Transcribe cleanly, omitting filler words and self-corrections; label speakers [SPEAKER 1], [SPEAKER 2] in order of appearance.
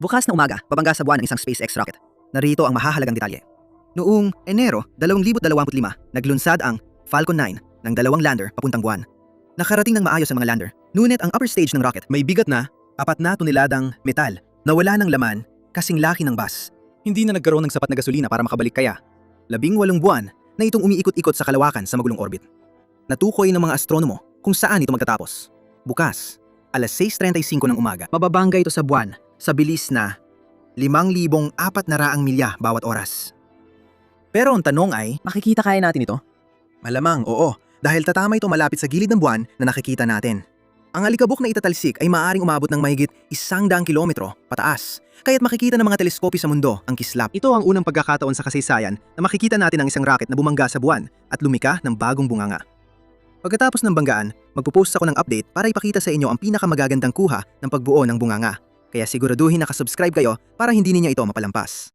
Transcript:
[SPEAKER 1] Bukas na umaga, babangga sa buwan ng isang SpaceX rocket. Narito ang mahahalagang detalye. Noong Enero 2025, naglunsad ang Falcon 9 ng dalawang lander papuntang buwan. Nakarating ng maayos ang mga lander, ngunit ang upper stage ng rocket may bigat na 4 toneladang metal na wala ng laman kasing laki ng bus. Hindi na nagkaroon ng sapat na gasolina para makabalik kaya 18 buwan na itong umiikot-ikot sa kalawakan sa magulong orbit. Natukoy ng mga astronomo kung saan ito magtatapos. Bukas, alas 6:35 ng umaga, mababangga ito sa buwan sa bilis na 5,400 milya bawat oras. Pero ang tanong ay,
[SPEAKER 2] Makikita kaya natin ito?
[SPEAKER 1] malamang oo, dahil tatama ito malapit sa gilid ng buwan na nakikita natin. Ang alikabok na itatalsik ay maaaring umabot ng mahigit 100 kilometro pataas, kaya't makikita ng mga teleskopyo sa mundo ang kislap. Ito ang unang pagkakataon sa kasaysayan na makikita natin ang isang rocket na bumangga sa buwan at lumika ng bagong bunganga. Pagkatapos ng banggaan, magpo-post ako ng update para ipakita sa inyo ang pinakamagagandang kuha ng pagbuo ng bunganga. Kaya siguraduhin nakasubscribe kayo para hindi ninyo ito mapalampas.